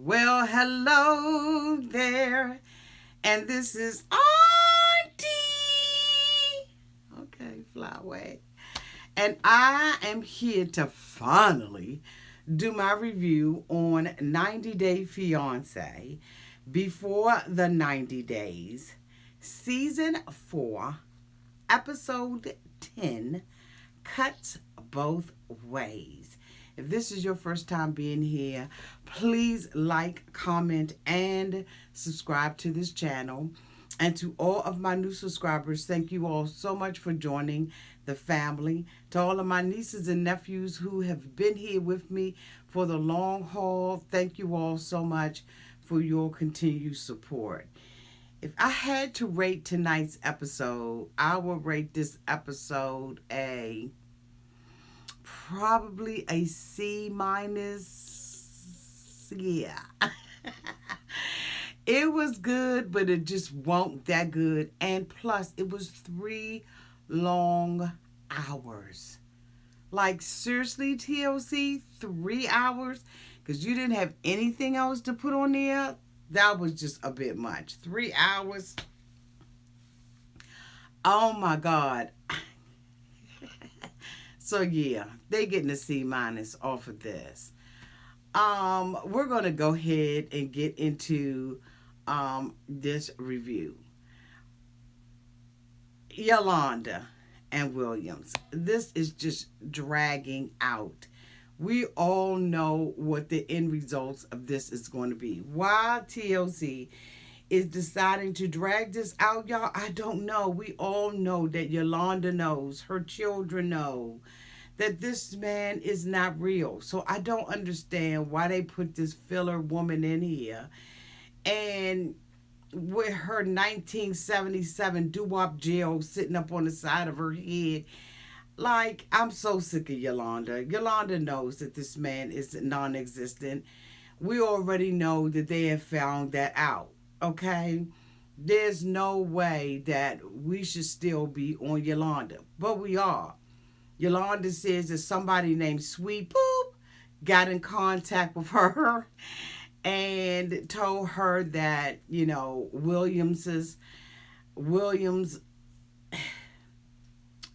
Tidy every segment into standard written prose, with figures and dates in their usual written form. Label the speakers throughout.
Speaker 1: Well, hello there, and this is Auntie. Okay, fly away. And I am here to finally do my review on 90 Day Fiance before the 90 days, season 4, episode 10, cuts both ways. If this is your first time being here, please like, comment, and subscribe to this channel. And to all of my new subscribers, thank you all so much for joining the family. To all of my nieces and nephews who have been here with me for the long haul, thank you all so much for your continued support. If I had to rate tonight's episode, I would rate this episode probably a C minus. Yeah. It was good, but it just won't that good. And plus, it was 3 long hours. Like, seriously, TLC, 3 hours? Because you didn't have anything else to put on there? That was just a bit much. 3 hours? Oh my God. So yeah, they getting a C minus off of this. We're gonna go ahead and get into this review. Yolanda and Williams. This is just dragging out. We all know what the end results of this is going to be. Why TLC is deciding to drag this out, y'all, I don't know. We all know that Yolanda knows, her children know that this man is not real. So I don't understand why they put this filler woman in here. And with her 1977 doo-wop gel sitting up on the side of her head. Like, I'm so sick of Yolanda. Yolanda knows that this man is non-existent. We already know that they have found that out. Okay? There's no way that we should still be on Yolanda. But we are. Yolanda says that somebody named Sweet Poop got in contact with her and told her that, Williams'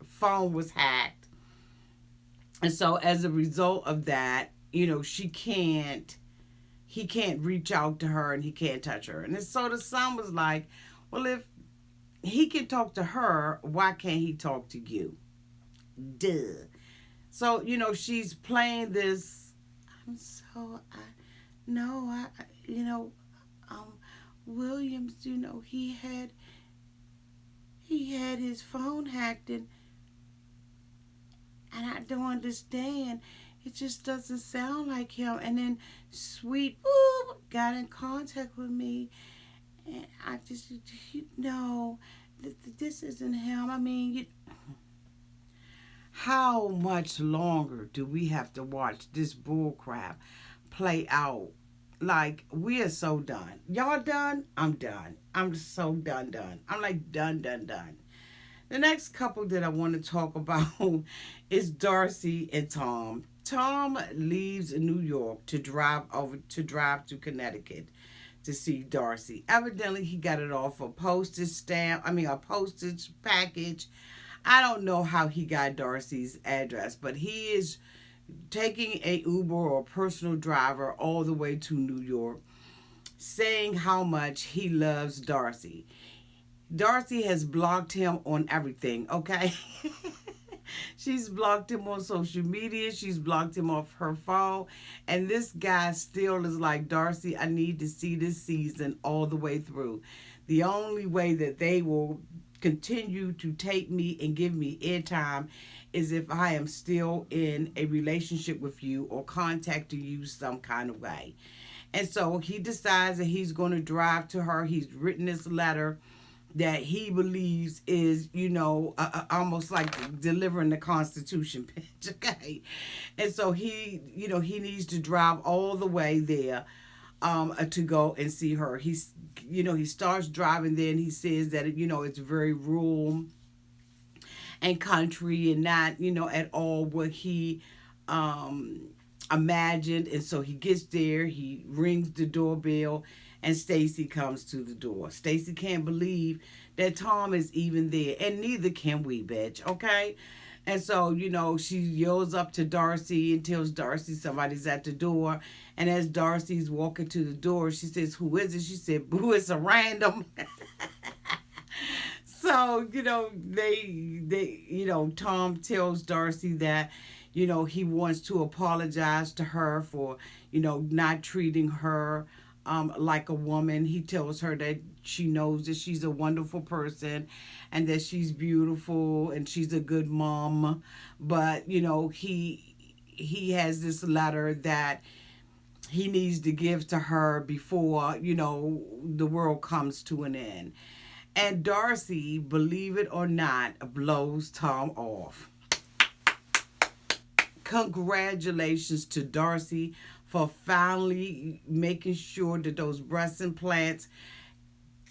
Speaker 1: phone was hacked. And so as a result of that, he can't reach out to her and he can't touch her. And so the son was like, well, if he can talk to her, why can't he talk to you? Duh. So, she's playing this. I'm so, I, no, you know, um, Williams, he had his phone hacked and I don't understand. It just doesn't sound like him. And then Sweet got in contact with me, and I just, no, this isn't him. I mean, how much longer do we have to watch this bullcrap play out? Like, we are so done. Y'all done? I'm done. I'm so done. I'm like done. The next couple that I want to talk about is Darcy and Tom. Tom leaves New York to drive to Connecticut to see Darcy. Evidently, he got it off a a postage package. I don't know how he got Darcy's address, but he is taking a Uber or a personal driver all the way to New York, saying how much he loves Darcy. Darcy has blocked him on everything, okay? She's blocked him on social media. She's blocked him off her phone. And this guy still is like, Darcy, I need to see this season all the way through. The only way that they will continue to take me and give me airtime is if I am still in a relationship with you or contacting you some kind of way. And so he decides that he's going to drive to her. He's written this letter that he believes is, almost like delivering the Constitution pitch, okay? And so he needs to drive all the way there to go and see her. He starts driving there and he says that, it's very rural and country and not, at all what he imagined. And so he gets there, he rings the doorbell, and Stacy comes to the door. Stacy can't believe that Tom is even there, and neither can we, bitch, okay? And so, she yells up to Darcy and tells Darcy somebody's at the door. And as Darcy's walking to the door, she says, "Who is it?" She said, "Boo, it's a random." So, Tom tells Darcy that, he wants to apologize to her for, not treating her like a woman. He tells her that she knows that she's a wonderful person and that she's beautiful and she's a good mom. But, he has this letter that he needs to give to her before, the world comes to an end. And Darcy, believe it or not, blows Tom off. Congratulations to Darcy for finally making sure that those breast implants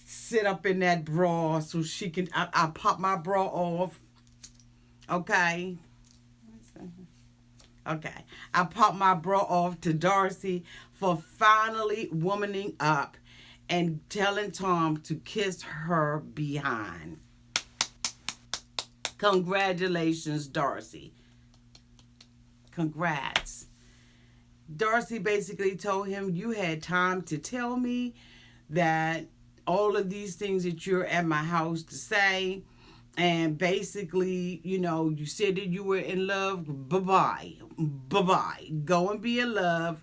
Speaker 1: sit up in that bra so she can. I pop my bra off. Okay. Okay. I pop my bra off to Darcy for finally womaning up and telling Tom to kiss her behind. Congratulations, Darcy. Congrats. Darcy basically told him, "You had time to tell me that all of these things that you're at my house to say. And basically, you said that you were in love. Bye-bye. Bye-bye. Go and be in love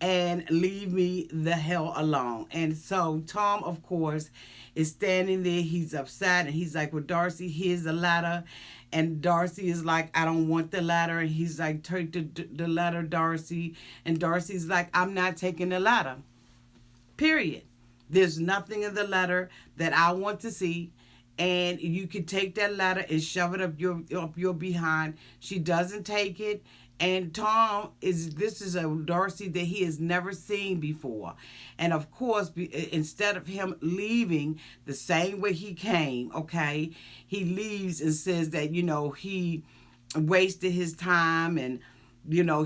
Speaker 1: and leave me the hell alone." And so Tom, of course, is standing there. He's upset. And he's like, "Well, Darcy, here's the letter." And Darcy is like, "I don't want the letter." And he's like, "Take the letter, Darcy." And Darcy's like, "I'm not taking the letter. Period. There's nothing in the letter that I want to see. And you can take that letter and shove it up your behind." She doesn't take it. And this is a Darcy that he has never seen before. And of course, instead of him leaving the same way he came, okay, he leaves and says that, he wasted his time and,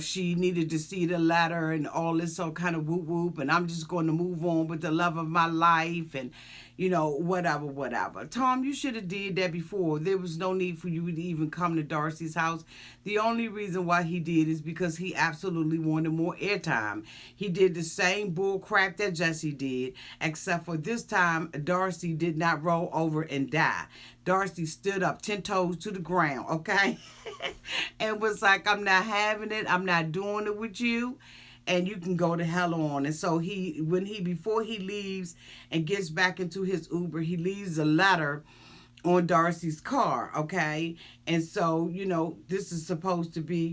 Speaker 1: she needed to see the letter and all this so kind of whoop whoop. And I'm just going to move on with the love of my life and, whatever. Tom, you should have did that before. There was no need for you to even come to Darcy's house. The only reason why he did is because he absolutely wanted more airtime. He did the same bull crap that Jesse did, except for this time, Darcy did not roll over and die. Darcy stood up 10 toes to the ground, okay? And was like, "I'm not having it. I'm not doing it with you. And you can go to hell on." And so before he leaves and gets back into his Uber, he leaves a letter on Darcy's car, okay? And so, this is supposed to be,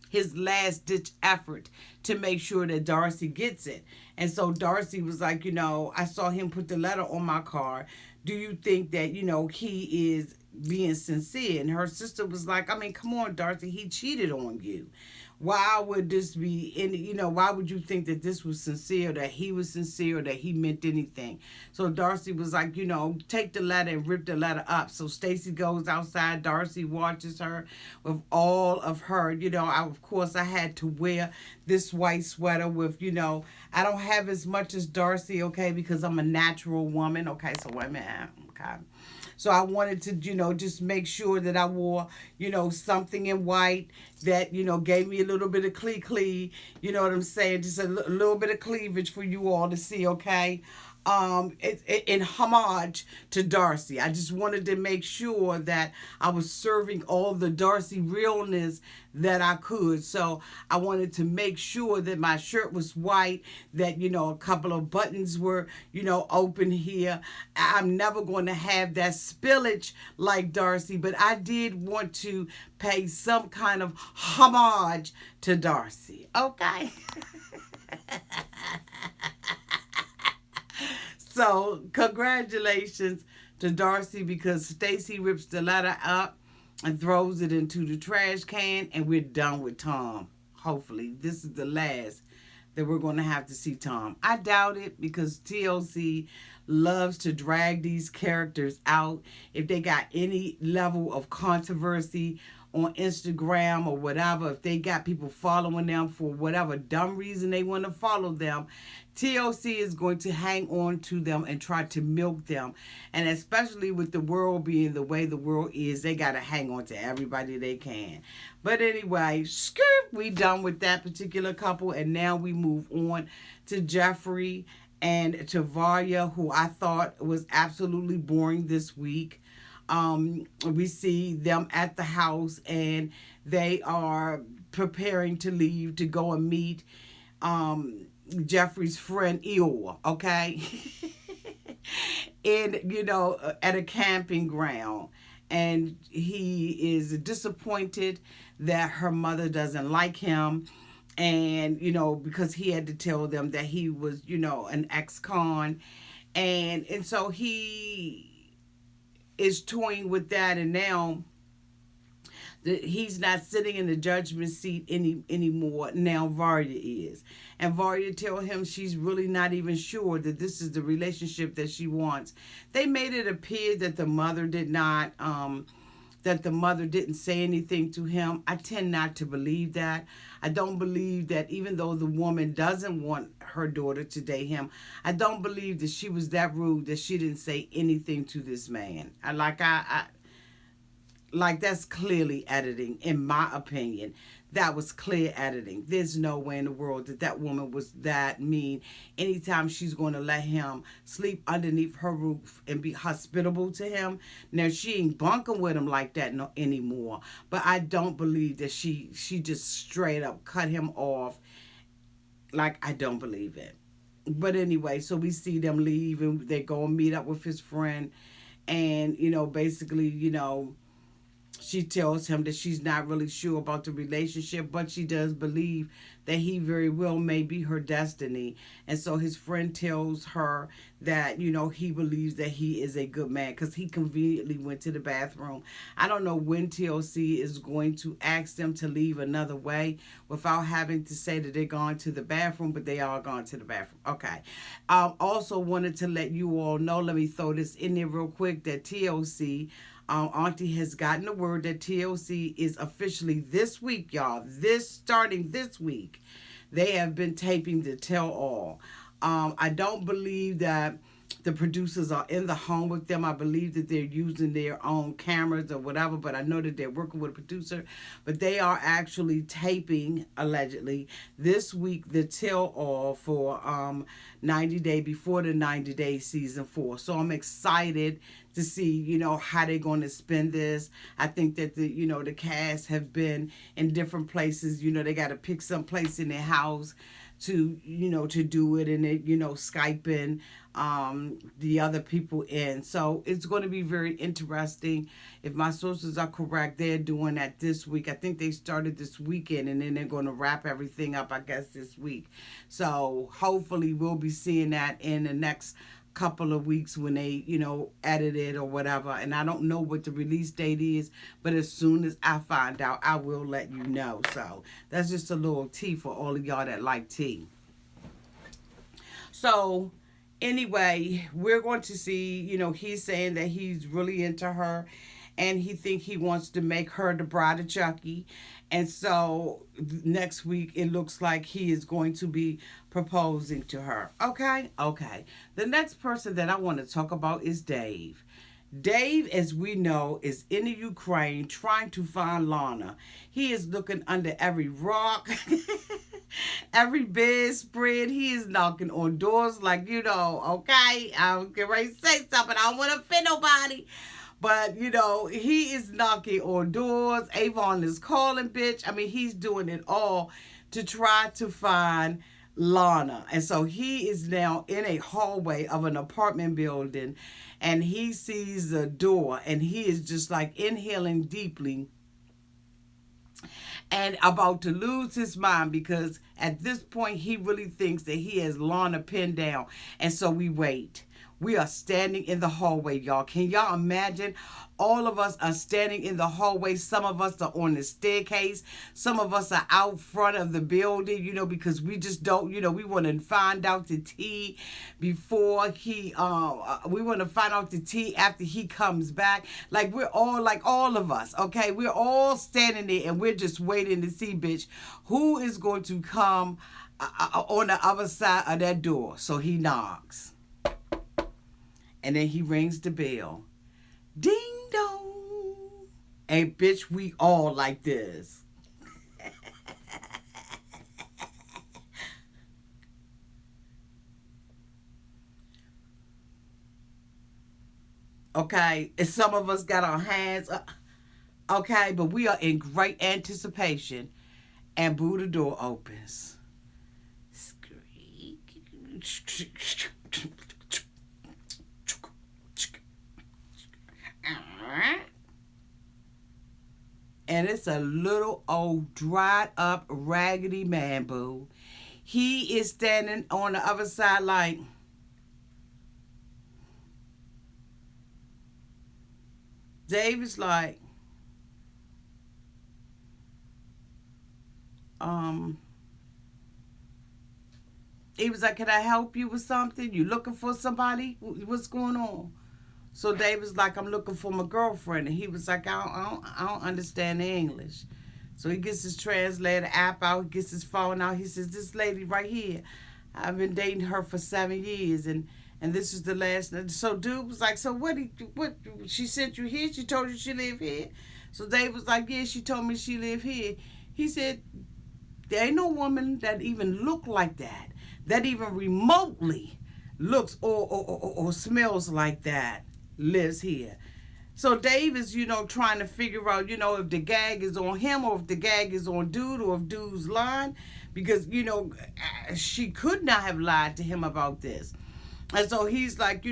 Speaker 1: his last ditch effort to make sure that Darcy gets it. And so Darcy was like, "I saw him put the letter on my car. Do you think that, he is being sincere?" And her sister was like, "I mean, come on, Darcy, he cheated on you. Why would this be, why would you think that this was sincere, that he was sincere, or that he meant anything?" So Darcy was like, "Take the letter and rip the letter up." So Stacy goes outside. Darcy watches her with all of her, of course, I had to wear this white sweater with, I don't have as much as Darcy, okay, because I'm a natural woman. Okay, so wait a minute. Okay. So I wanted to, just make sure that I wore, something in white that, gave me a little bit of clee. You know what I'm saying? Just a little bit of cleavage for you all to see, okay? In homage to Darcy. I just wanted to make sure that I was serving all the Darcy realness that I could. So I wanted to make sure that my shirt was white, that, a couple of buttons were, open here. I'm never going to have that spillage like Darcy, but I did want to pay some kind of homage to Darcy. Okay? So, congratulations to Darcy, because Stacy rips the letter up and throws it into the trash can, and we're done with Tom. Hopefully, this is the last that we're going to have to see Tom. I doubt it, because TLC loves to drag these characters out. If they got any level of controversy on Instagram or whatever, if they got people following them for whatever dumb reason they want to follow them, TLC is going to hang on to them and try to milk them. And especially with the world being the way the world is, they got to hang on to everybody they can. But anyway, we done with that particular couple. And now we move on to Jeffrey and Chavarria, who I thought was absolutely boring this week. We see them at the house and they are preparing to leave to go and meet Jeffrey's friend Eeyore, okay? At a camping ground. And he is disappointed that her mother doesn't like him. And, because he had to tell them that he was, an ex-con. And so he is toying with that, and now he's not sitting in the judgment seat anymore. Now Varya is. And Varya tell him she's really not even sure that this is the relationship that she wants. They made it appear that the mother did not, that the mother didn't say anything to him. I tend not to believe that. I don't believe that even though the woman doesn't want her daughter to date him, I don't believe that she was that rude that she didn't say anything to this man. Like that's clearly editing, in my opinion. That was clear editing. There's no way in the world that that woman was that mean. Anytime she's going to let him sleep underneath her roof and be hospitable to him. Now, she ain't bunking with him like that anymore. But I don't believe that she just straight up cut him off. Like, I don't believe it. But anyway, so we see them leave and they go and meet up with his friend. And, basically, she tells him that she's not really sure about the relationship, but she does believe that he very well may be her destiny. And so his friend tells her that, he believes that he is a good man because he conveniently went to the bathroom. I don't know when TLC is going to ask them to leave another way without having to say that they're going to the bathroom, but they are going to the bathroom. Okay. Also wanted to let you all know, let me throw this in there real quick, that TLC, Auntie has gotten the word that TLC is officially this week, y'all. Starting this week, they have been taping the Tell All. I don't believe that the producers are in the home with them. I believe that they're using their own cameras or whatever, but I know that they're working with a producer. But they are actually taping, allegedly, this week the Tell All for 90 Day, before the 90 Day season 4. So I'm excited to see, how they're going to spend this. I think that the cast have been in different places. They got to pick some place in their house to do it, and they, Skyping the other people in. So it's going to be very interesting. If my sources are correct, they're doing that this week. I think they started this weekend, and then they're going to wrap everything up, I guess, this week. So hopefully we'll be seeing that in the next couple of weeks when they, edit it or whatever. And I don't know what the release date is, but as soon as I find out, I will let you know. So that's just a little tea for all of y'all that like tea. So anyway, we're going to see, he's saying that he's really into her and he wants to make her the bride of Chucky. And so next week, it looks like he is going to be proposing to her. Okay. The next person that I want to talk about is Dave. Dave, as we know, is in the Ukraine trying to find Lana. He is looking under every rock, every bedspread. He is knocking on doors like, okay, I'm getting ready to say something. I don't want to offend nobody. But, he is knocking on doors. Avon is calling, bitch. I mean, he's doing it all to try to find Lana. And so he is now in a hallway of an apartment building, and he sees a door, and he is just like inhaling deeply and about to lose his mind, because at this point he really thinks that he has Lana pinned down. And so we wait. We are standing in the hallway, y'all. Can y'all imagine? All of us are standing in the hallway. Some of us are on the staircase. Some of us are out front of the building, because we just don't, we want to find out the tea before we want to find out the tea after he comes back. Like, we're all, like, all of us, okay? We're all standing there and we're just waiting to see, bitch, who is going to come on the other side of that door. So he knocks. And then he rings the bell. Ding dong. And bitch, we all like this. Okay, and some of us got our hands up. Okay, but we are in great anticipation. And boo, the door opens. And it's a little old dried up raggedy man, boo. He is standing on the other side like, David's like, he was like, can I help you with something? You looking for somebody? What's going on? So David's like, I'm looking for my girlfriend. And he was like, I don't understand English. So he gets his translator app out, gets his phone out. He says, this lady right here, I've been dating her for 7 years. And this is the last. So dude was like, so what, she sent you here? She told you she live here? So Dave was like, yeah, she told me she live here. He said, there ain't no woman that even look like that even remotely looks or smells like that, lives here. So Dave is, trying to figure out, if the gag is on him or if the gag is on dude or if dude's lying. Because, she could not have lied to him about this. And so he's like,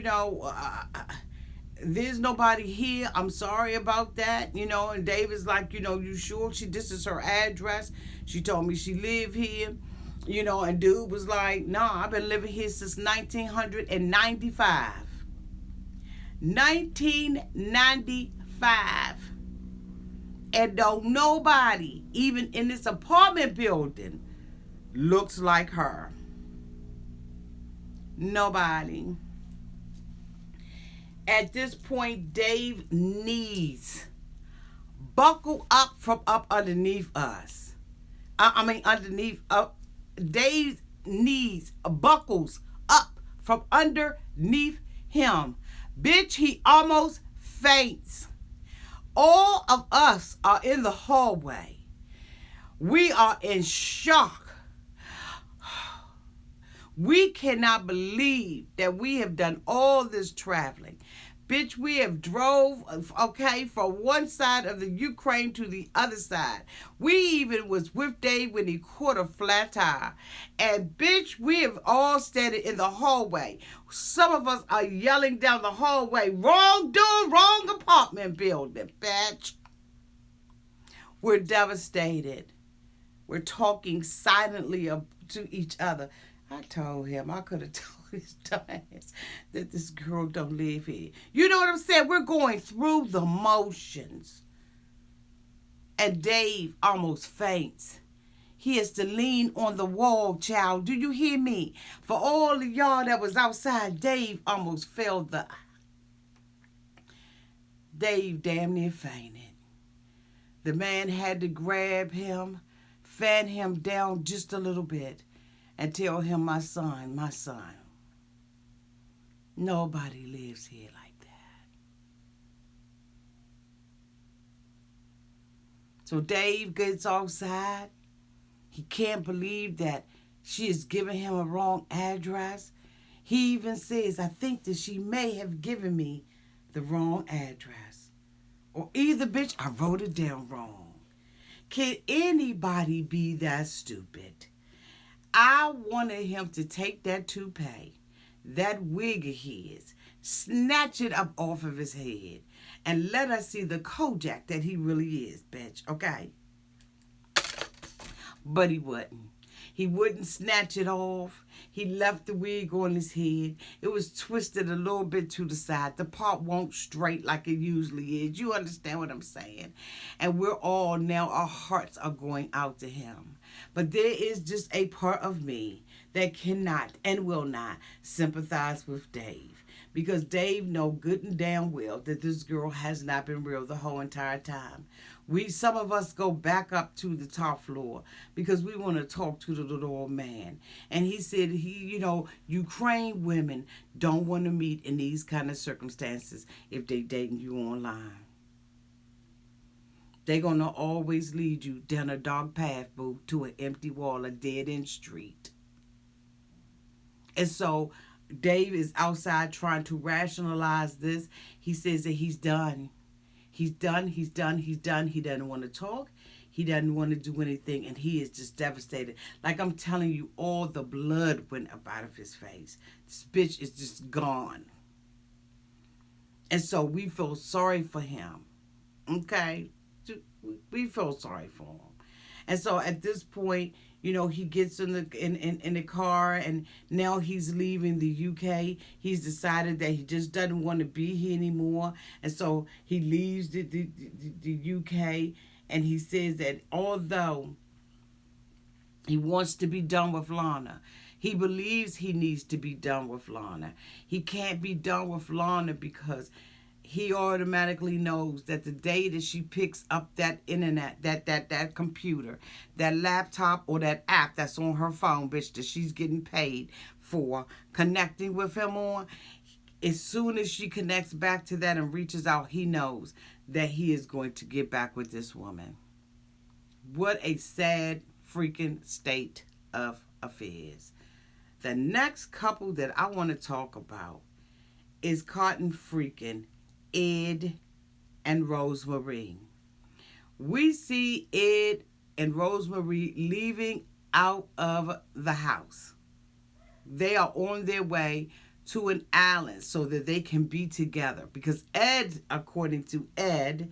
Speaker 1: there's nobody here. I'm sorry about that, And Dave is like, you sure this is her address? She told me she live here, And dude was like, nah, I've been living here since 1995. 1995. And don't nobody, even in this apartment building, looks like her. Nobody. At this point, Dave's knees buckle up from up underneath us. Underneath up. Dave's knees buckles up from underneath him. Bitch, he almost faints. All of us are in the hallway. We are in shock. We cannot believe that we have done all this traveling. Bitch, we have drove, from one side of the Ukraine to the other side. We even was with Dave when he caught a flat tire. And bitch, we have all standing in the hallway. Some of us are yelling down the hallway, wrong door, wrong apartment building, bitch. We're devastated. We're talking silently to each other. I told him, I could have told his dumbass that this girl don't live here. You know what I'm saying? We're going through the motions. And Dave almost faints. He has to lean on the wall, child. Do you hear me? For all of y'all that was outside, Dave almost fell Dave damn near fainted. The man had to grab him, fan him down just a little bit, and tell him, my son, nobody lives here like that. So Dave gets outside. He can't believe that she is giving him a wrong address. He even says, I think that she may have given me the wrong address. Or either, bitch, I wrote it down wrong. Can anybody be that stupid? I wanted him to take that toupee, that wig of his, snatch it up off of his head, and let us see the Kojak that he really is, bitch, okay? But he wouldn't. He wouldn't snatch it off. He left the wig on his head. It was twisted a little bit to the side. The part won't straight like it usually is. You understand what I'm saying? And we're all now, our hearts are going out to him. But there is just a part of me that cannot and will not sympathize with Dave. Because Dave know good and damn well that this girl has not been real the whole entire time. Some of us go back up to the top floor because we want to talk to the little old man. And he said, Ukraine women don't want to meet in these kind of circumstances if they dating you online. They're going to always lead you down a dark path, boo, to an empty wall, a dead-end street. And so Dave is outside trying to rationalize this. He says that he's done. He's done. He doesn't want to talk. He doesn't want to do anything. And he is just devastated. Like I'm telling you, all the blood went up out of his face. This bitch is just gone. And so we feel sorry for him. Okay? We feel sorry for him. And so at this point, he gets in the car, and now he's leaving the UK. He's decided that he just doesn't want to be here anymore. And so he leaves the UK, and he says that although he wants to be done with Lana, he believes he needs to be done with Lana. He can't be done with Lana because he automatically knows that the day that she picks up that internet, that computer, that laptop, or that app that's on her phone, bitch, that she's getting paid for connecting with him on, as soon as she connects back to that and reaches out, he knows that he is going to get back with this woman. What a sad freaking state of affairs. The next couple that I want to talk about is Cotton freaking Ed and Rosemary. We see Ed and Rosemary leaving out of the house. They are on their way to an island so that they can be together. Because Ed, according to Ed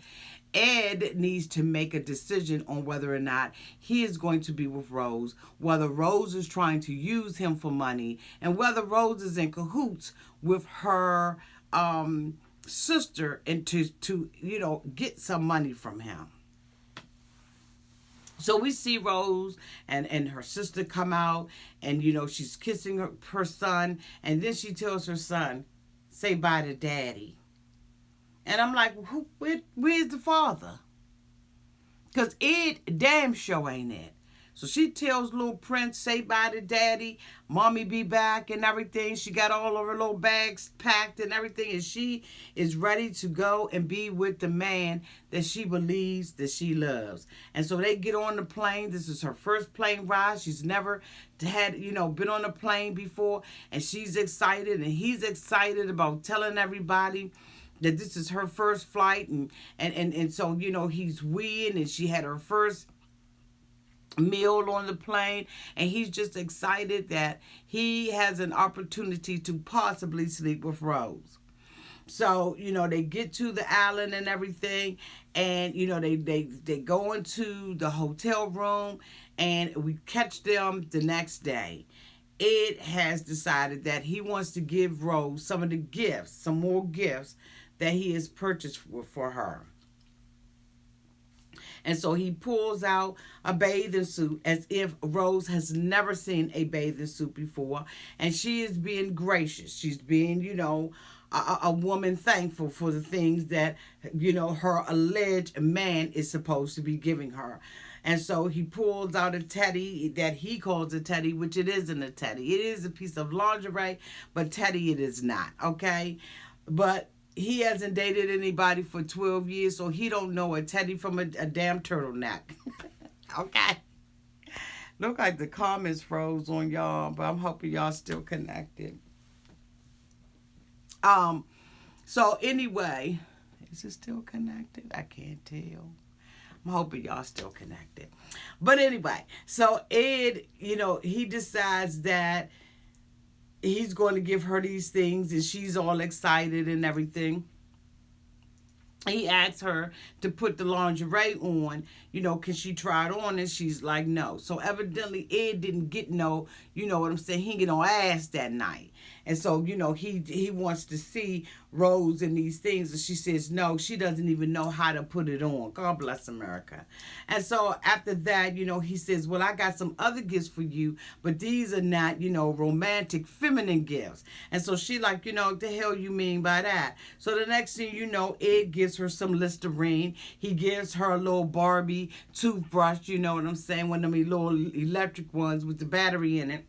Speaker 1: needs to make a decision on whether or not he is going to be with Rose, whether Rose is trying to use him for money, and whether Rose is in cahoots with her sister and to get some money from him. So we see Rose and her sister come out, and she's kissing her son, and then she tells her son, say bye to daddy. And I'm like, where's the father? Because Ed damn sure ain't it. So she tells little Prince, say bye to daddy, mommy be back and everything. She got all of her little bags packed and everything, and she is ready to go and be with the man that she believes that she loves. And so they get on the plane. This is her first plane ride. She's never had, been on a plane before, and she's excited, and he's excited about telling everybody that this is her first flight, and so he's weeing, and she had her first meal on the plane, and he's just excited that he has an opportunity to possibly sleep with Rose. So they get to the island and everything, and they go into the hotel room, and we catch them the next day. Ed has decided that he wants to give Rose some of the gifts, some more gifts that he has purchased for her. And so he pulls out a bathing suit as if Rose has never seen a bathing suit before. And she is being gracious. She's being, a woman thankful for the things that, her alleged man is supposed to be giving her. And so he pulls out a teddy that he calls a teddy, which it isn't a teddy. It is a piece of lingerie, but teddy it is not, okay? But he hasn't dated anybody for 12 years, so he don't know a teddy from a damn turtleneck. Okay. Look like the comments froze on y'all, but I'm hoping y'all still connected. So anyway, is it still connected? I can't tell. I'm hoping y'all still connected. But anyway, so Ed, he decides that he's going to give her these things, and she's all excited and everything. He asked her to put the lingerie on, can she try it on? And she's like, no. So evidently Ed didn't get no, you know what I'm saying, he didn't get no ass that night. And so, he wants to see Rose in these things. And she says, no, she doesn't even know how to put it on. God bless America. And so after that, he says, well, I got some other gifts for you, but these are not, romantic, feminine gifts. And so she like, what the hell you mean by that? So the next thing you know, Ed gives her some Listerine. He gives her a little Barbie toothbrush, you know what I'm saying? One of them little electric ones with the battery in it.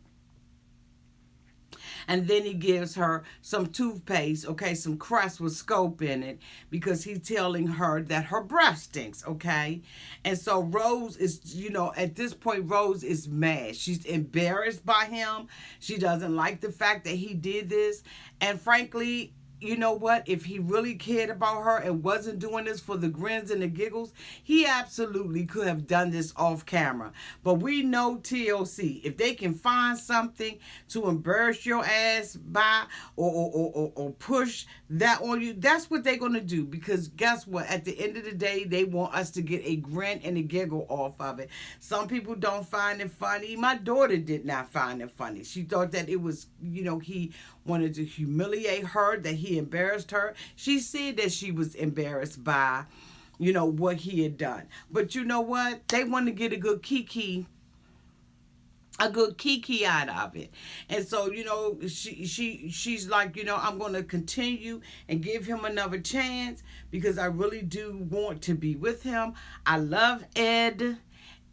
Speaker 1: And then he gives her some toothpaste, okay, some crust with scope in it, because he's telling her that her breath stinks, okay? And so Rose is, at this point, Rose is mad. She's embarrassed by him. She doesn't like the fact that he did this. And frankly, you know what? If he really cared about her and wasn't doing this for the grins and the giggles, he absolutely could have done this off camera. But we know TLC. If they can find something to embarrass your ass by or push that on you, that's what they're going to do. Because guess what? At the end of the day, they want us to get a grin and a giggle off of it. Some people don't find it funny. My daughter did not find it funny. She thought that it was, he wanted to humiliate her, that he embarrassed her. She said that she was embarrassed by, what he had done. But you know what? They want to get a good kiki out of it. And so, she's like, I'm going to continue and give him another chance because I really do want to be with him. I love Ed.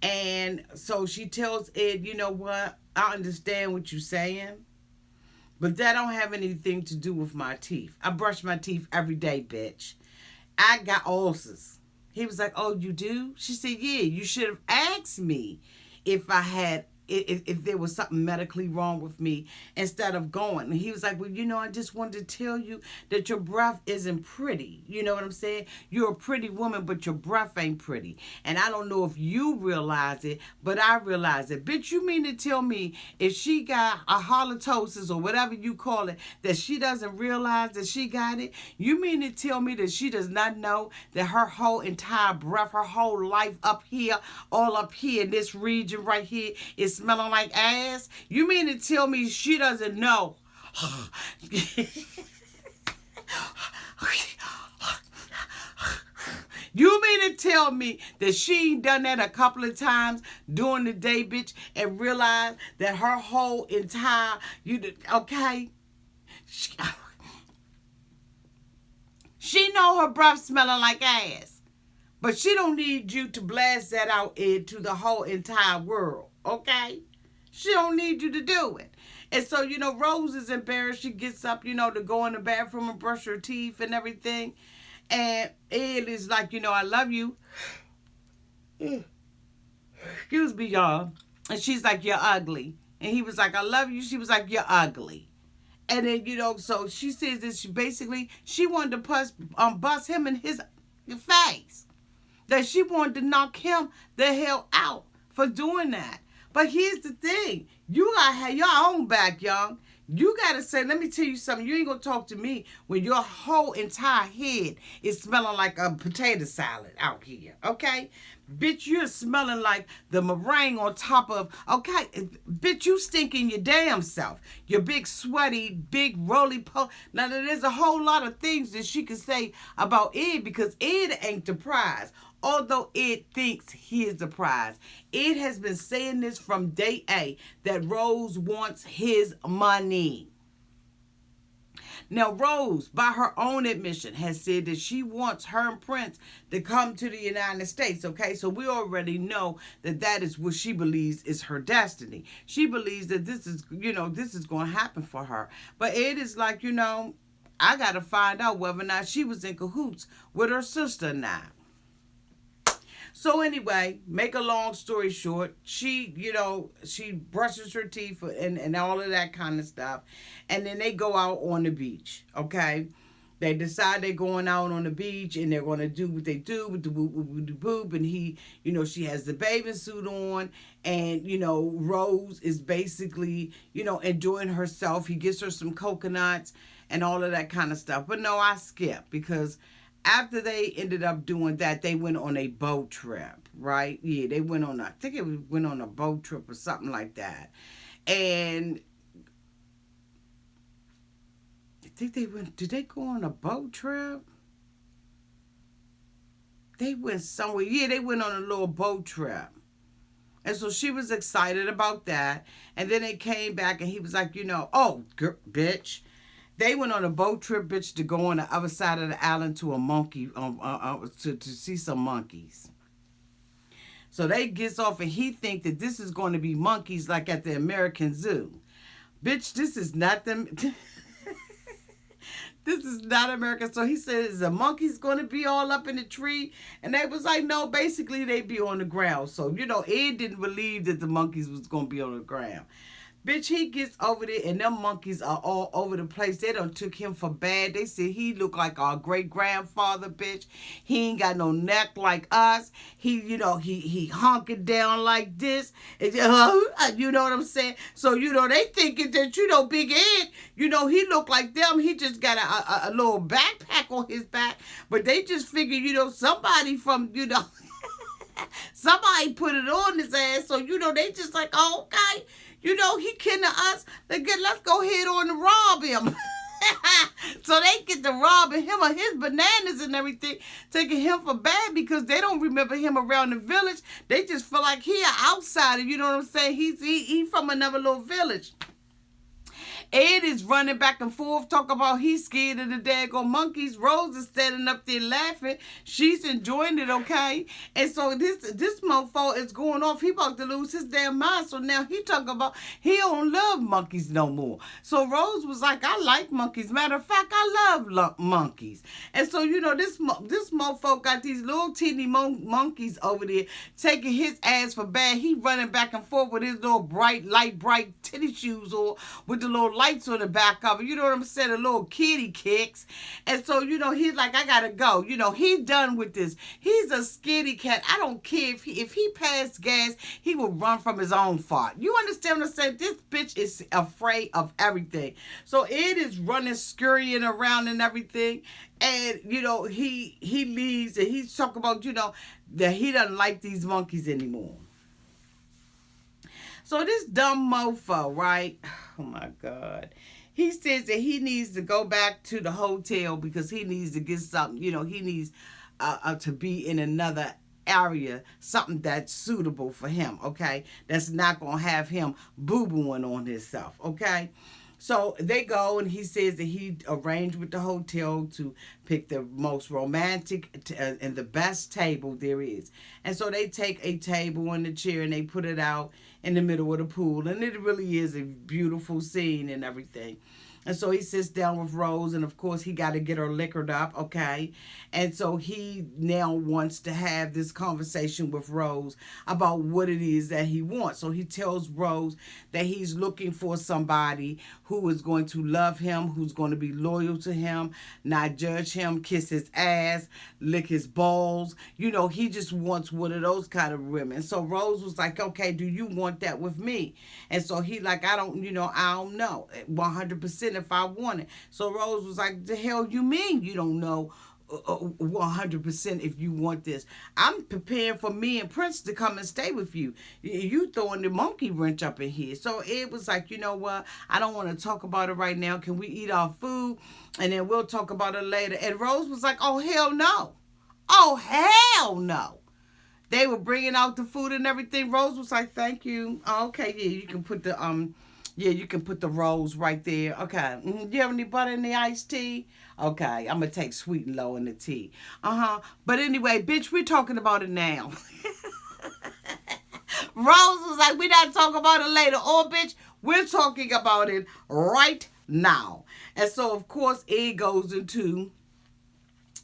Speaker 1: And so she tells Ed, you know what? I understand what you're saying, but that don't have anything to do with my teeth. I brush my teeth every day, bitch. I got ulcers. He was like, oh, you do? She said, yeah, you should have asked me if I had, if there was something medically wrong with me instead of going. And he was like, well, I just wanted to tell you that your breath isn't pretty. You know what I'm saying? You're a pretty woman, but your breath ain't pretty. And I don't know if you realize it, but I realize it. Bitch, you mean to tell me if she got a halitosis or whatever you call it, that she doesn't realize that she got it? You mean to tell me that she does not know that her whole entire breath, her whole life up here, all up here in this region right here is smelling like ass? You mean to tell me she doesn't know? You mean to tell me that she ain't done that a couple of times during the day, bitch, and realized that her whole entire, okay? She know her breath smelling like ass. But she don't need you to blast that out into the whole entire world, okay? She don't need you to do it. And so, Rose is embarrassed. She gets up, to go in the bathroom and brush her teeth and everything. And Ed is like, I love you. Excuse me, y'all. And she's like, you're ugly. And he was like, I love you. She was like, you're ugly. And then, so she says that she wanted to bust him in his face. That she wanted to knock him the hell out for doing that. But here's the thing. You got to have your own back, young. You got to say, let me tell you something. You ain't going to talk to me when your whole entire head is smelling like a potato salad out here, okay? Bitch, you're smelling like the meringue on top of, okay? Bitch, you stinking your damn self. Your big, sweaty, big, roly-poly. Now, there's a whole lot of things that she could say about Ed because Ed ain't the prize. Although Ed thinks he is the prize. Ed has been saying this from day A, that Rose wants his money. Now, Rose, by her own admission, has said that she wants her and Prince to come to the United States, okay? So we already know that that is what she believes is her destiny. She believes that this is, this is going to happen for her. But Ed is like, I got to find out whether or not she was in cahoots with her sister or not. So anyway, make a long story short, she brushes her teeth and all of that kind of stuff. And then they go out on the beach, okay? They decide they're going out on the beach and they're going to do what they do with the boop. And he, she has the bathing suit on and, Rose is basically, enjoying herself. He gets her some coconuts and all of that kind of stuff. But no, I skip because After they ended up doing that, they went on a boat trip, right? Yeah, they went on, I think it went on a boat trip or something like that. And I think they went, did they go on a boat trip? They went somewhere. Yeah, they went on a little boat trip. And so she was excited about that. And then they came back and he was like, oh, bitch. They went on a boat trip, bitch, to go on the other side of the island to a monkey, to see some monkeys. So they gets off and he think that this is going to be monkeys like at the American Zoo. Bitch, this is not them. This is not America. So he said, is the monkeys going to be all up in the tree? And they was like, no, basically they be on the ground. So, Ed didn't believe that the monkeys was going to be on the ground. Bitch, he gets over there and them monkeys are all over the place. They done took him for bad. They said he looked like our great grandfather, bitch. He ain't got no neck like us. He honking down like this. And, you know what I'm saying? So, they thinking that, Big Ed, he looked like them. He just got a little backpack on his back. But they just figured, somebody from, somebody put it on his ass. So, they just like, oh, okay. He kidding us. Let's go ahead on and rob him. So they get to robbing him of his bananas and everything, taking him for bad because they don't remember him around the village. They just feel like he an outsider. You know what I'm saying? He from another little village. Ed is running back and forth, talking about he's scared of the daggone monkeys. Rose is standing up there laughing. She's enjoying it, okay? And so this mofo is going off. He about to lose his damn mind. So now he talking about he don't love monkeys no more. So Rose was like, I like monkeys. Matter of fact, I love monkeys. And so, this mofo got these little teeny monkeys over there taking his ass for bad. He running back and forth with his little light bright tennis shoes on with the little lights on the back of it. You know what I'm saying? The little kitty kicks. And so, he's like, I gotta go. He done with this. He's a scaredy cat. I don't care if he passed gas, he will run from his own fart. You understand what I'm saying? This bitch is afraid of everything. So Ed is running, scurrying around and everything. And, he leaves and he's talking about, that he doesn't like these monkeys anymore. So this dumb mofo, right? Oh my God. He says that he needs to go back to the hotel because he needs to get something. He needs to be in another area, something that's suitable for him, okay? That's not going to have him boo-booing on himself, okay? So they go and he says that he arranged with the hotel to pick the most romantic and the best table there is. And so they take a table and a chair and they put it out in the middle of the pool. And it really is a beautiful scene and everything. And so he sits down with Rose, and of course he got to get her liquored up, okay? And so he now wants to have this conversation with Rose about what it is that he wants. So he tells Rose that he's looking for somebody who is going to love him, who's going to be loyal to him, not judge him, kiss his ass, lick his balls. He just wants one of those kind of women. So Rose was like, okay, do you want that with me? And so he like, I don't know 100% if I want it. So Rose was like, the hell you mean you don't know 100% if you want this? I'm preparing for me and Prince to come and stay with you. You throwing the monkey wrench up in here. So it was like, you know what? I don't want to talk about it right now. Can we eat our food? And then we'll talk about it later. And Rose was like, oh, hell no. Oh, hell no. They were bringing out the food and everything. Rose was like, thank you. Oh, okay, yeah, you can put the rolls right there. Okay. Do you have any butter in the iced tea? Okay. I'm going to take sweet and low in the tea. But anyway, bitch, we're talking about it now. Rose was like, we're not talking about it later. Oh, bitch, we're talking about it right now. And so, of course, Ed goes into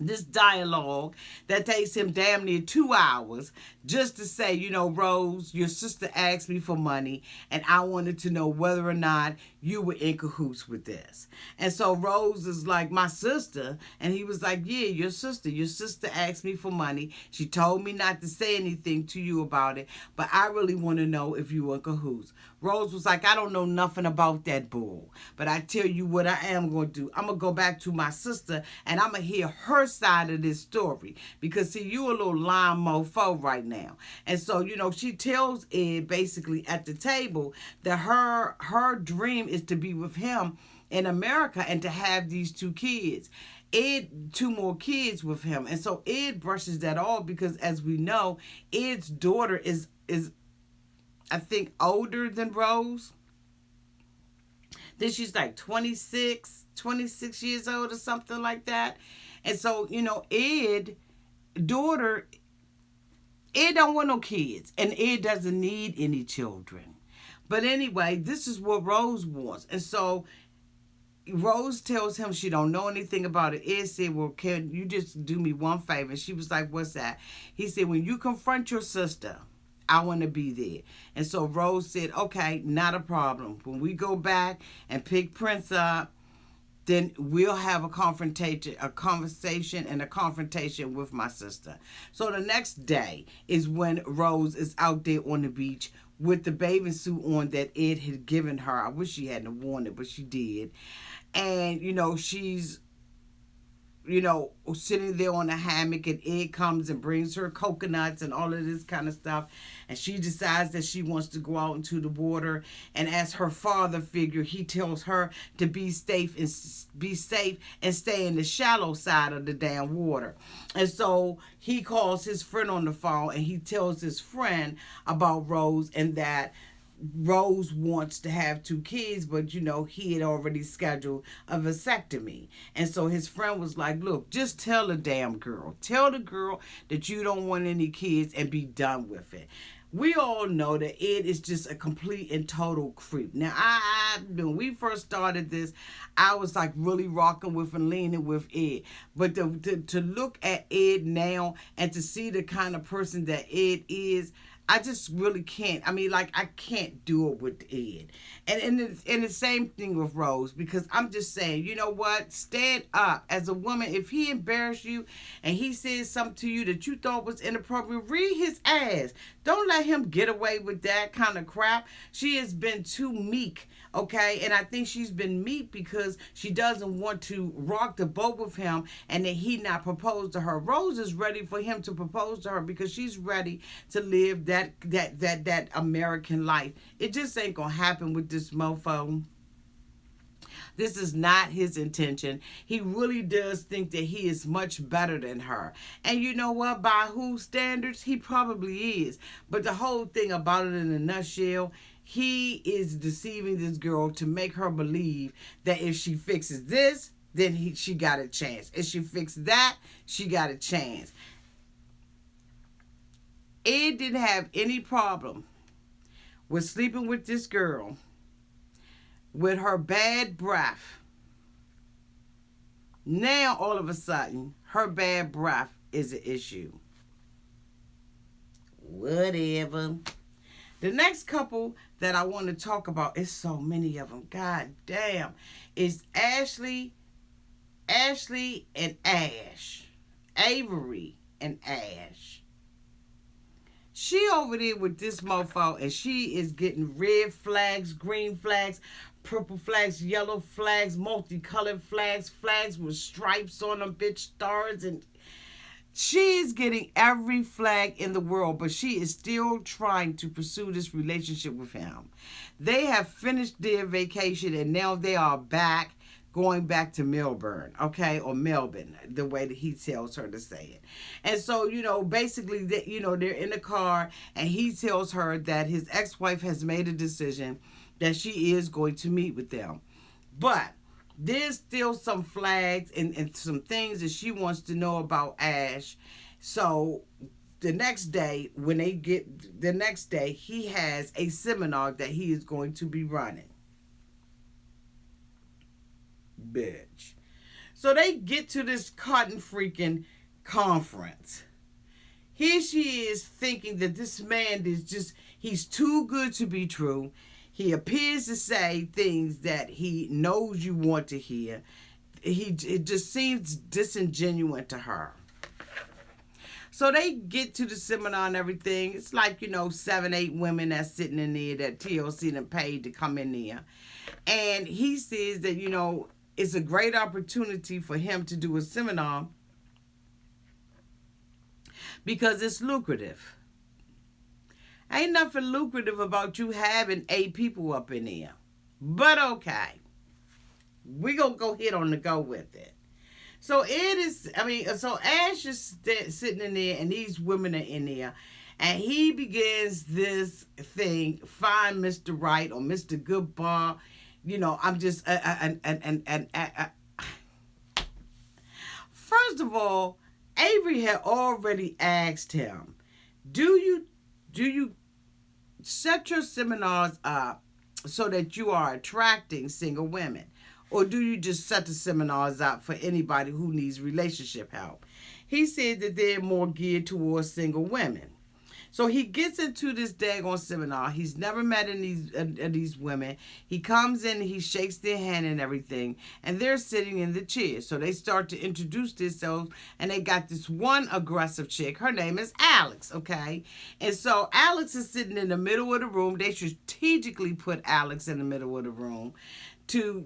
Speaker 1: this dialogue that takes him damn near 2 hours just to say, Rose, your sister asked me for money and I wanted to know whether or not you were in cahoots with this. And so Rose is like, my sister? And he was like, yeah, your sister. Your sister asked me for money. She told me not to say anything to you about it, but I really want to know if you were in cahoots. Rose was like, I don't know nothing about that bull, but I tell you what I am going to do. I'm going to go back to my sister and I'm going to hear her side of this story. Because see, you a little lying mofo right now. And so, she tells Ed basically at the table that her dream is to be with him in America and to have these two kids. Ed, two more kids with him. And so Ed brushes that off because, as we know, Ed's daughter is I think older than Rose. Then she's like 26 years old or something like that. And so, Ed daughter, Ed don't want no kids, and Ed doesn't need any children. But anyway, this is what Rose wants. And so Rose tells him she don't know anything about it. Ed said, well, can you just do me one favor? And she was like, what's that? He said, when you confront your sister, I want to be there. And so Rose said, okay, not a problem. When we go back and pick Prince up, then we'll have a conversation and a confrontation with my sister. So the next day is when Rose is out there on the beach with the bathing suit on that Ed had given her. I wish she hadn't worn it, but she did. And, she's, sitting there on a hammock, and Ed comes and brings her coconuts and all of this kind of stuff. And she decides that she wants to go out into the water. And as her father figure, he tells her to be safe and stay in the shallow side of the damn water. And so he calls his friend on the phone, and he tells his friend about Rose and that Rose wants to have two kids, but he had already scheduled a vasectomy. And so his friend was like, look, just tell the damn girl. Tell the girl that you don't want any kids and be done with it. We all know that Ed is just a complete and total creep. Now, when we first started this, I was like really rocking with and leaning with Ed. But to look at Ed now and to see the kind of person that Ed is, I just really can't. I can't do it with Ed. And the same thing with Rose, because I'm just saying, you know what? Stand up. As a woman, if he embarrassed you and he says something to you that you thought was inappropriate, read his ass. Don't let him get away with that kind of crap. She has been too meek, okay? And I think she's been meek because she doesn't want to rock the boat with him and that he not propose to her. Rose is ready for him to propose to her because she's ready to live that American life. It just ain't gonna happen with this mofo. This is not his intention. He really does think that he is much better than her. And you know what? By whose standards? He probably is. But the whole thing about it in a nutshell, he is deceiving this girl to make her believe that if she fixes this, then she got a chance. If she fixes that, she got a chance. Ed didn't have any problem with sleeping with this girl with her bad breath. Now, all of a sudden, her bad breath is an issue. Whatever. The next couple that I want to talk about, is so many of them, god damn, is Ashley and Ash. Avery and Ash. She over there with this mofo, and she is getting red flags, green flags, purple flags, yellow flags, multicolored flags, flags with stripes on them, bitch, stars, and she is getting every flag in the world, but she is still trying to pursue this relationship with him. They have finished their vacation, and now they are going back to Melbourne, okay, or Melbourne, the way that he tells her to say it. And so, basically, they're in the car, and he tells her that his ex-wife has made a decision that she is going to meet with them. But there's still some flags and some things that she wants to know about Ash. So the next day, he has a seminar that he is going to be running. Bitch. So they get to this cotton freaking conference. Here she is thinking that this man he's too good to be true. He appears to say things that he knows you want to hear. It just seems disingenuous to her. So they get to the seminar and everything. It's like, 7, 8 women that's sitting in there that TLC done paid to come in there. And he says that, it's a great opportunity for him to do a seminar because it's lucrative. Ain't nothing lucrative about you having 8 people up in there. But okay, we gonna go ahead on the go with it. So it is. I mean, so Ash is sitting in there, and these women are in there, and he begins this thing. Find Mr. Right or Mr. Goodbar. I'm just first of all, Avery had already asked him, do you set your seminars up so that you are attracting single women? Or do you just set the seminars up for anybody who needs relationship help? He said that they're more geared towards single women. So he gets into this daggone seminar. He's never met these women. He comes in, he shakes their hand and everything, and they're sitting in the chairs. So they start to introduce themselves, and they got this one aggressive chick. Her name is Alex, okay? And so Alex is sitting in the middle of the room. They strategically put Alex in the middle of the room to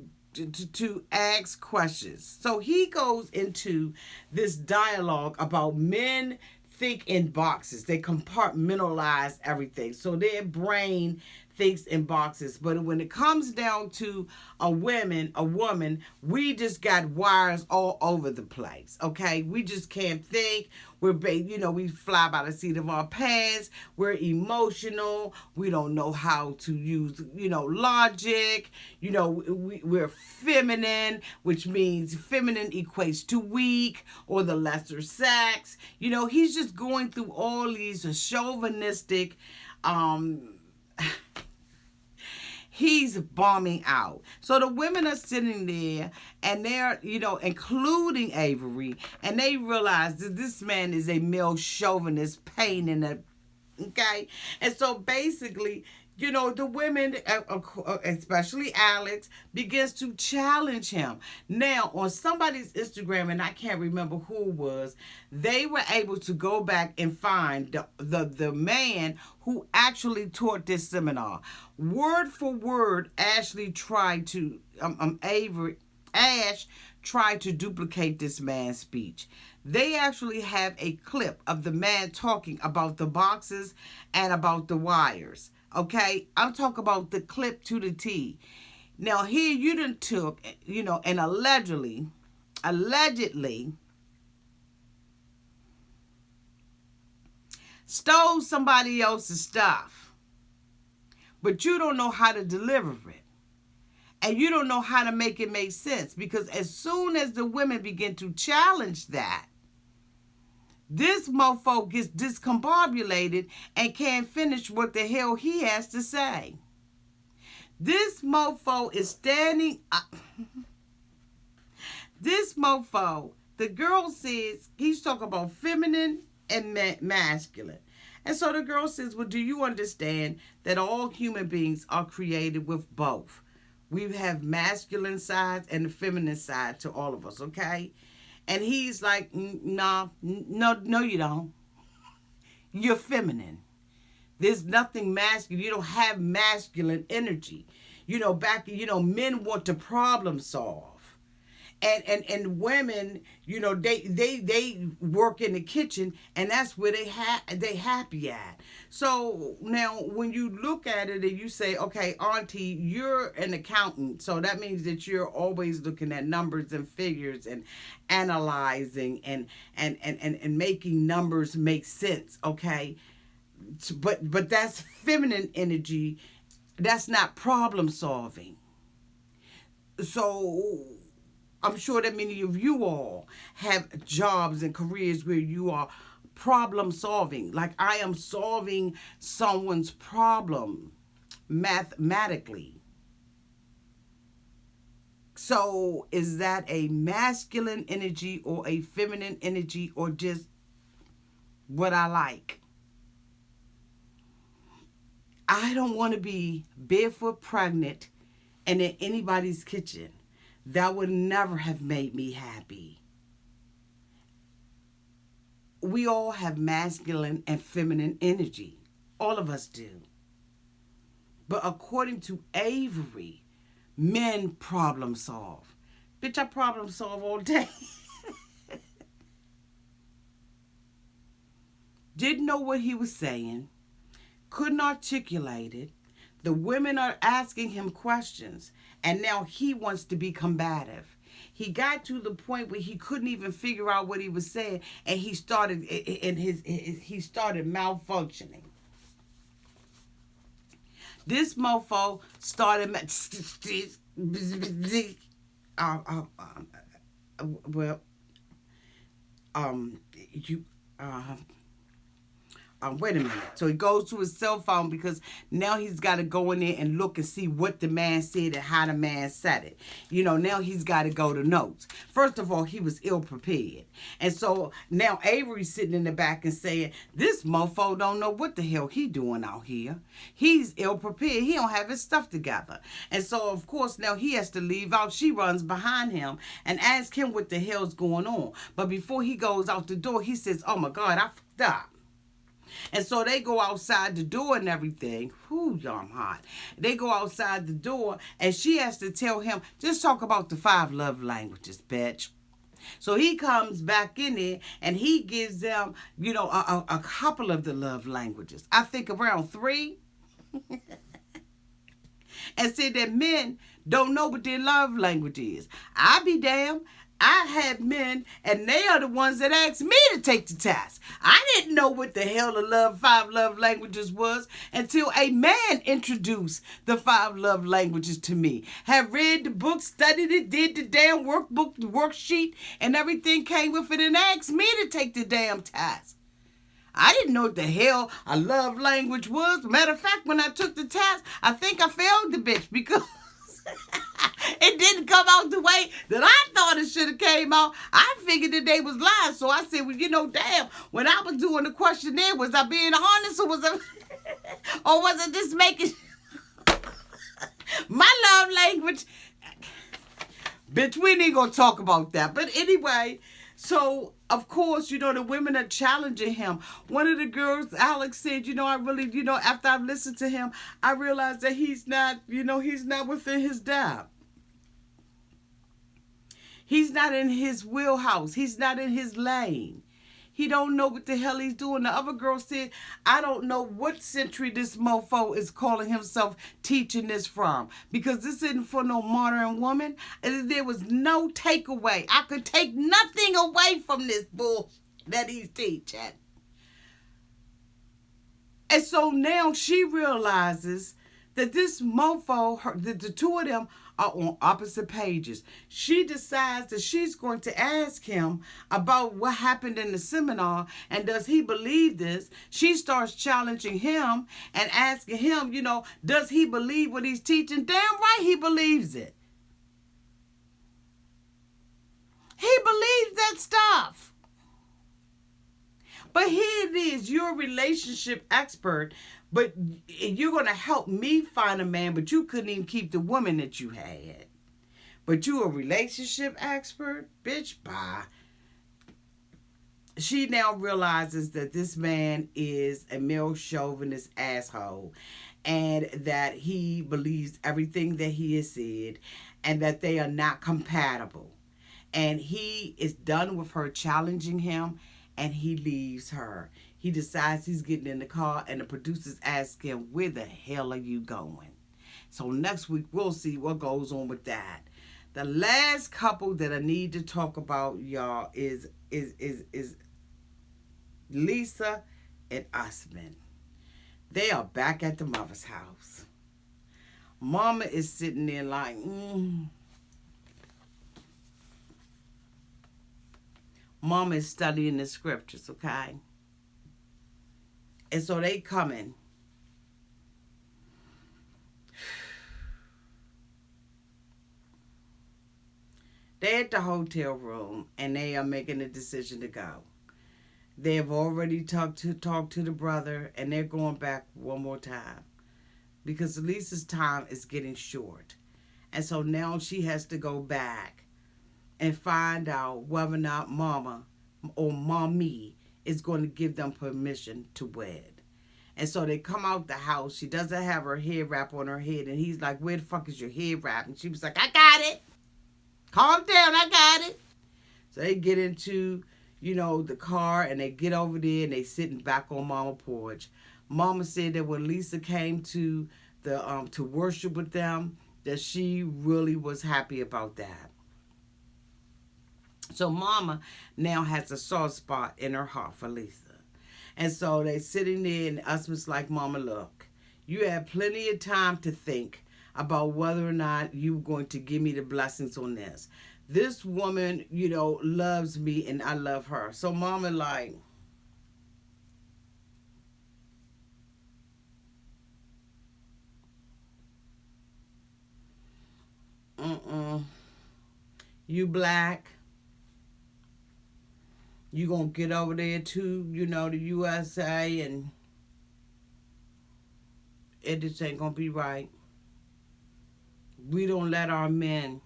Speaker 1: ask questions. So he goes into this dialogue about men think in boxes. They compartmentalize everything. So their brain thinks in boxes. But when it comes down to a woman, we just got wires all over the place. Okay? We just can't think. We fly by the seat of our pants. We're emotional. We don't know how to use, logic. We're feminine, which means feminine equates to weak or the lesser sex. He's just going through all these chauvinistic, he's bombing out. So the women are sitting there, and they're, including Avery, and they realize that this man is a male chauvinist pain in the, okay? And so basically, the women, especially Alex, begins to challenge him. Now, on somebody's Instagram, and I can't remember who it was, they were able to go back and find the man who actually taught this seminar. Word for word, Ash tried to duplicate this man's speech. They actually have a clip of the man talking about the boxes and about the wires. Okay, I'm talking about the clip to the T. Now here you done took, and allegedly, stole somebody else's stuff, but you don't know how to deliver it. And you don't know how to make it make sense, because as soon as the women begin to challenge that, this mofo gets discombobulated and can't finish what the hell he has to say. This mofo is standing up. This mofo, the girl says, he's talking about feminine and masculine. And so the girl says, well, do you understand that all human beings are created with both? We have masculine sides and the feminine side to all of us, okay? And he's like, no, you don't. You're feminine. There's nothing masculine. You don't have masculine energy. Men want to problem solve. And women, they work in the kitchen, and that's where they happy at. So now when you look at it and you say, okay, Auntie, you're an accountant, so that means that you're always looking at numbers and figures and analyzing and making numbers make sense, okay? But that's feminine energy. That's not problem solving. So I'm sure that many of you all have jobs and careers where you are problem solving. Like I am solving someone's problem mathematically. So is that a masculine energy or a feminine energy or just what I like? I don't want to be barefoot pregnant and in anybody's kitchen. That would never have made me happy. We all have masculine and feminine energy. All of us do. But according to Avery, men problem solve. Bitch, I problem solve all day. didn't know what he was saying, couldn't articulate it. The women are asking him questions, and now he wants to be combative. He got to the point where he couldn't even figure out what he was saying, and he started he started malfunctioning. This mofo started uh, uh, well you wait a minute. So he goes to his cell phone because now he's got to go in there and look and see what the man said and how the man said it. Now he's got to go to notes. First of all, he was ill prepared. And so now Avery's sitting in the back and saying, this mofo don't know what the hell he doing out here. He's ill prepared. He don't have his stuff together. And so, of course, now he has to leave out. She runs behind him and asks him what the hell's going on. But before he goes out the door, he says, oh my God, I fucked up. And so they go outside the door and everything. Whoo, y'all, I'm hot. They go outside the door and she has to tell him, just talk about the 5 love languages, bitch. So he comes back in there and he gives them, a couple of the love languages. I think around 3. And said that men don't know what their love language is. I be damned. I had men, and they are the ones that asked me to take the test. I didn't know what the hell the 5 love languages was until a man introduced the 5 love languages to me. Had read the book, studied it, did the damn workbook, the worksheet, and everything came with it and asked me to take the damn test. I didn't know what the hell a love language was. Matter of fact, when I took the test, I think I failed the bitch because it didn't come out the way that I thought it should have came out. I figured that they was lying. So I said, well, damn, when I was doing the questionnaire, was I being honest or was I just making my love language? Bitch, we ain't gonna talk about that. But anyway, so of course, the women are challenging him. One of the girls, Alex, said, I really, after I've listened to him, I realized that he's not within his depth. He's not in his wheelhouse. He's not in his lane. He don't know what the hell he's doing. The other girl said, I don't know what century this mofo is calling himself teaching this from. Because this isn't for no modern woman. And there was no takeaway. I could take nothing away from this bull that he's teaching. And so now she realizes that this mofo, the two of them are on opposite pages. She decides that she's going to ask him about what happened in the seminar and does he believe this. She starts challenging him and asking him, does he believe what he's teaching? Damn right he believes it. He believes that stuff. But here it is, you're a relationship expert, but you're going to help me find a man, but you couldn't even keep the woman that you had. But you a relationship expert? Bitch, bye. She now realizes that this man is a male chauvinist asshole and that he believes everything that he has said and that they are not compatible. And he is done with her challenging him and he leaves her. He decides he's getting in the car and the producers ask him, where the hell are you going? So next week we'll see what goes on with that. The last couple that I need to talk about, y'all, is Lisa and Usman. They are back at the mother's house. Mama is sitting there like, Mama is studying the scriptures, okay? And so they coming. They're at the hotel room and they are making a decision to go. They have already talked to the brother and they're going back one more time because Lisa's time is getting short. And so now she has to go back and find out whether or not Mama or Mommy is going to give them permission to wed. And so they come out the house. She doesn't have her hair wrap on her head. And he's like, where the fuck is your hair wrap? And she was like, I got it. Calm down, I got it. So they get into, the car, and they get over there and they sitting back on Mama porch. Mama said that when Lisa came to the to worship with them, that she really was happy about that. So Mama now has a soft spot in her heart for Lisa. And so they sitting there, and Usman's like, Mama, look, you had plenty of time to think about whether or not you were going to give me the blessings on this. This woman, loves me and I love her. So Mama like, mm-mm. You black. You gonna get over there to, the USA, and it just ain't gonna be right. We don't let our men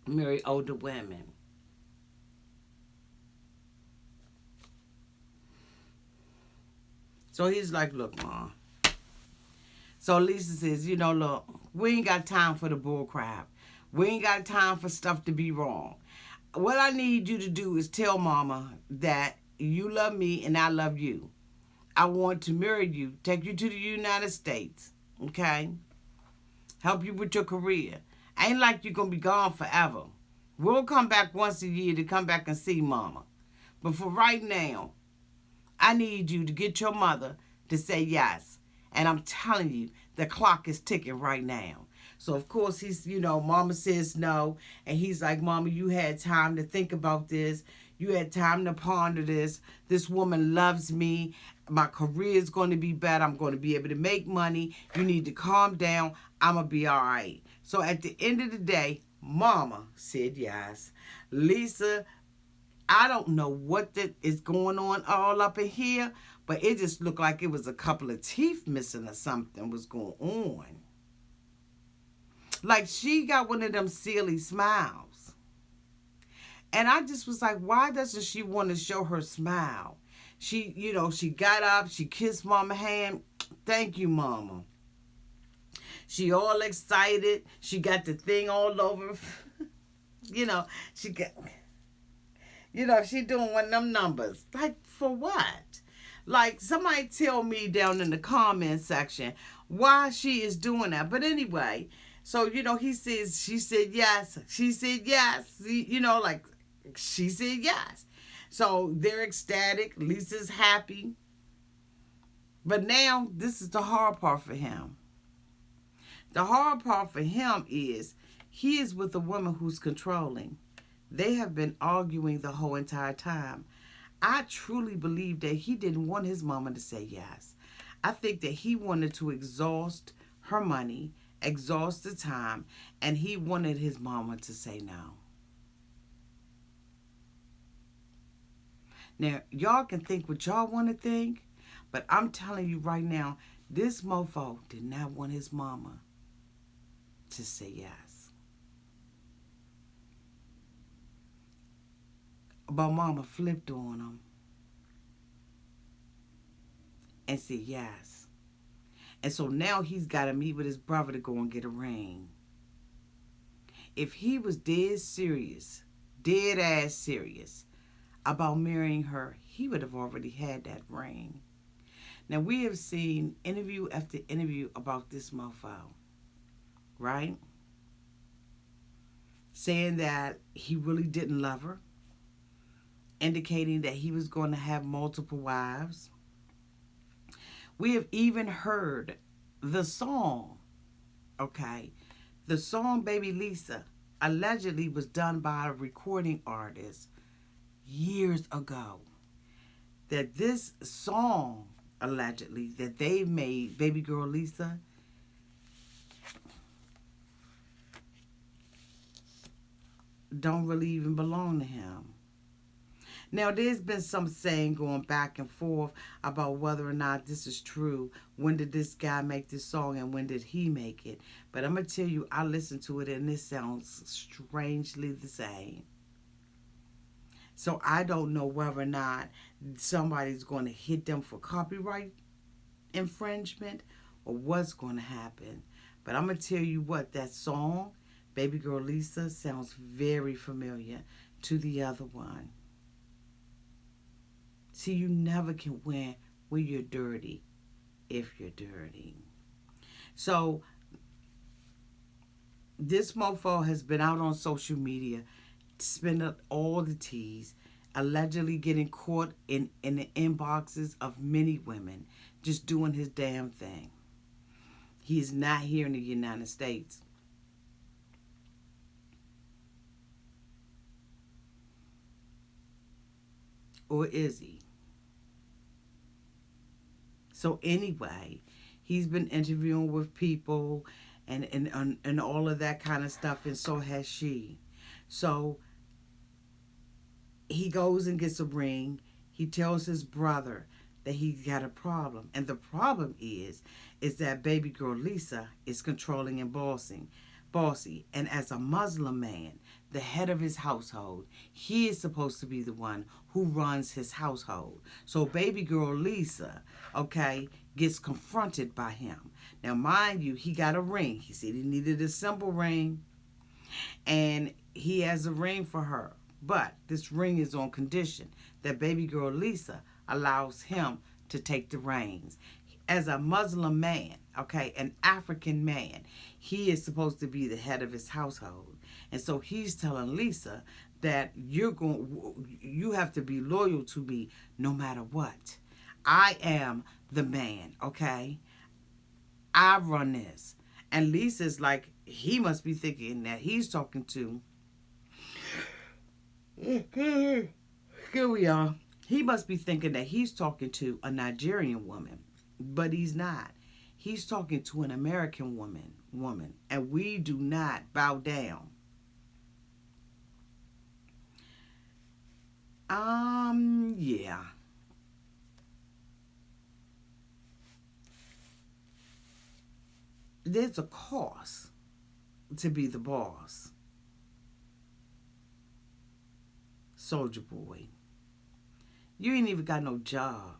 Speaker 1: marry older women. So he's like, look, Mom. So Lisa says, look, we ain't got time for the bull crap. We ain't got time for stuff to be wrong. What I need you to do is tell Mama that you love me and I love you. I want to marry you, take you to the United States, okay? Help you with your career. Ain't like you're going to be gone forever. We'll come back once a year to come back and see Mama. But for right now, I need you to get your mother to say yes. And I'm telling you, the clock is ticking right now. So, of course, he's, Mama says no. And he's like, Mama, you had time to think about this. You had time to ponder this. This woman loves me. My career is going to be better. I'm going to be able to make money. You need to calm down. I'm going to be all right. So, at the end of the day, Mama said yes. Lisa, I don't know what is going on all up in here, but it just looked like it was a couple of teeth missing or something was going on. Like she got one of them silly smiles. And I just was like, why doesn't she want to show her smile? She got up, she kissed Mama's hand. Thank you, Mama. She all excited. She got the thing all over. She got, she doing one of them numbers. Like, for what? Like, somebody tell me down in the comment section why she is doing that. But anyway, so, he says, she said yes. She said yes. Like, she said yes. So, they're ecstatic. Lisa's happy. But now, this is the hard part for him. The hard part for him is he is with a woman who's controlling. They have been arguing the whole entire time. I truly believe that he didn't want his mama to say yes. I think that he wanted to exhaust her money, exhaust the time, and he wanted his mama to say no. Now, y'all can think what y'all want to think, but I'm telling you right now, this mofo did not want his mama to say yes. But Mama flipped on him and said yes. And so now he's got to meet with his brother to go and get a ring. If he was dead ass serious about marrying her, he would have already had that ring. Now, we have seen interview after interview about this mofo, right? Saying that he really didn't love her, indicating that he was going to have multiple wives. We have even heard the song, okay? The song Baby Lisa allegedly was done by a recording artist years ago. That this song, allegedly, that they made, Baby Girl Lisa, don't really even belong to him. Now, there's been some saying going back and forth about whether or not this is true. When did this guy make this song and when did he make it? But I'm going to tell you, I listened to it and this sounds strangely the same. So I don't know whether or not somebody's going to hit them for copyright infringement or what's going to happen. But I'm going to tell you what, that song, Baby Girl Lisa, sounds very familiar to the other one. See, you never can win when you're dirty if you're dirty. So this mofo has been out on social media, spilling all the teas, allegedly getting caught in the inboxes of many women, just doing his damn thing. He is not here in the United States. Or is he? So anyway, he's been interviewing with people and all of that kind of stuff, and so has she. So he goes and gets a ring. He tells his brother that he's got a problem, and the problem is that baby girl Lisa is controlling and bossy. And as a Muslim man, the head of his household, he is supposed to be the one who runs his household. So baby girl Lisa, okay, gets confronted by him. Now, mind you, he got a ring. He said he needed a simple ring, and he has a ring for her. But this ring is on condition that baby girl Lisa allows him to take the reins. As a Muslim man, okay, an African man, he is supposed to be the head of his household. And so he's telling Lisa that you have to be loyal to me no matter what. I am the man, okay? I run this. And Lisa's like, he must be thinking that he's talking to. Here we are. He must be thinking that he's talking to a Nigerian woman, but he's not. He's talking to an American woman, and we do not bow down. Yeah. There's a cost to be the boss. Soldier boy. You ain't even got no job.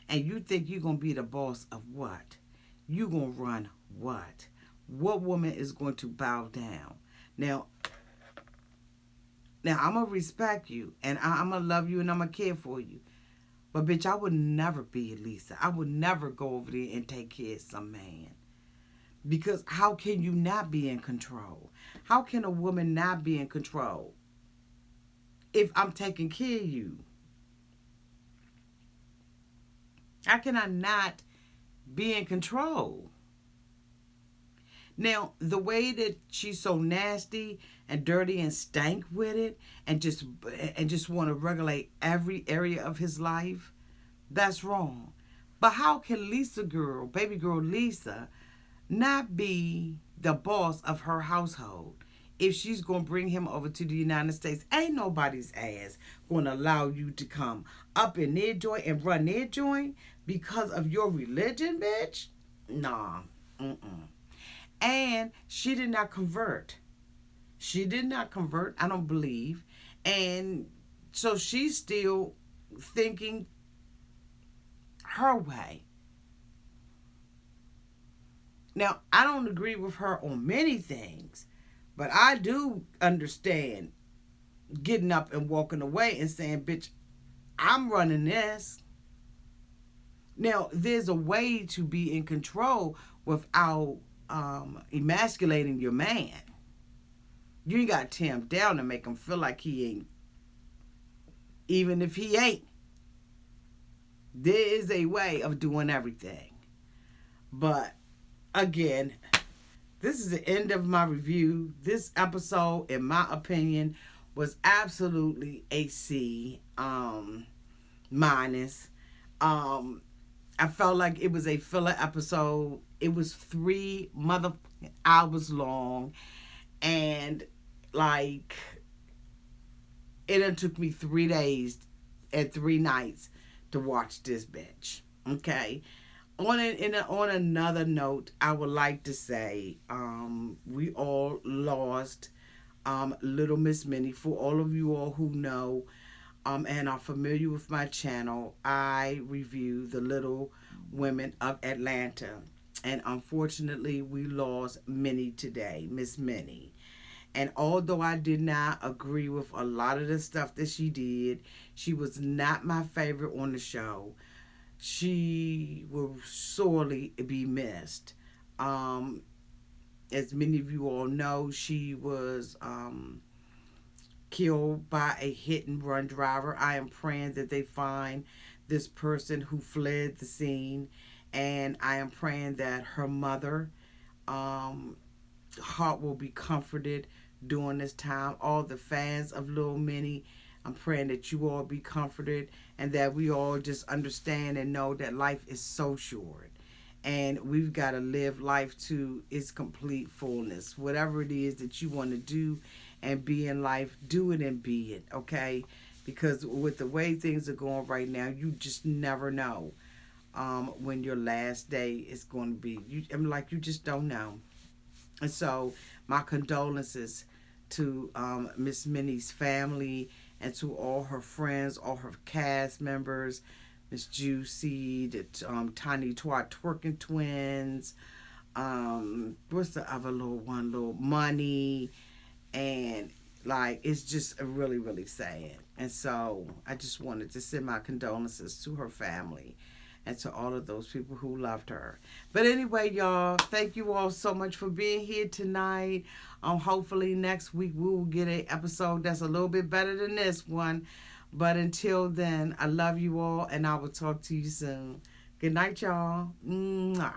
Speaker 1: And you think you're going to be the boss of what? You going to run what? What woman is going to bow down? Now I'm going to respect you, and I'm going to love you, and I'm going to care for you. But, bitch, I would never be Lisa. I would never go over there and take care of some man. Because how can you not be in control? How can a woman not be in control if I'm taking care of you? How can I not be in control? Now, the way that she's so nasty and dirty and stank with it and just want to regulate every area of his life, that's wrong. But how can baby girl Lisa, not be the boss of her household if she's going to bring him over to the United States? Ain't nobody's ass going to allow you to come up in their joint and run their joint because of your religion, bitch. Nah. And she did not convert. I don't believe. And so she's still thinking her way. Now, I don't agree with her on many things, but I do understand getting up and walking away and saying, bitch, I'm running this. Now, there's a way to be in control without emasculating your man. You ain't got to tear him down and make him feel like he ain't. Even if he ain't. There is a way of doing everything. But, again, this is the end of my review. This episode, in my opinion, was absolutely a C minus. I felt like it was a filler episode. It was 3 hours long. And, like, it took me 3 days and 3 nights to watch this bitch. Okay? On another note, I would like to say we all lost Little Miss Minnie. For all of you all who know and are familiar with my channel, I review the Little Women of Atlanta. And unfortunately, we lost Minnie today, Miss Minnie. And although I did not agree with a lot of the stuff that she did, she was not my favorite on the show. She will sorely be missed. Um, as many of you all know, she was killed by a hit and run driver. I am praying that they find this person who fled the scene, and I am praying that her mother um, heart will be comforted during this time. All the fans of Little Minnie, I'm praying that you all be comforted and that we all just understand and know that life is so short. And we've got to live life to its complete fullness. Whatever it is that you want to do and be in life, do it and be it, okay? Because with the way things are going right now, you just never know when your last day is going to be. You just don't know. And so, my condolences to Miss Minnie's family and to all her friends, all her cast members, Miss Juicy, the Tiny Twat Twerking Twins. What's the other little one? Little Money, and like it's just really, really sad. And so, I just wanted to send my condolences to her family and to all of those people who loved her. But anyway, y'all, thank you all so much for being here tonight. Hopefully next week we will get an episode that's a little bit better than this one. But until then, I love you all, and I will talk to you soon. Good night, y'all. Mwah.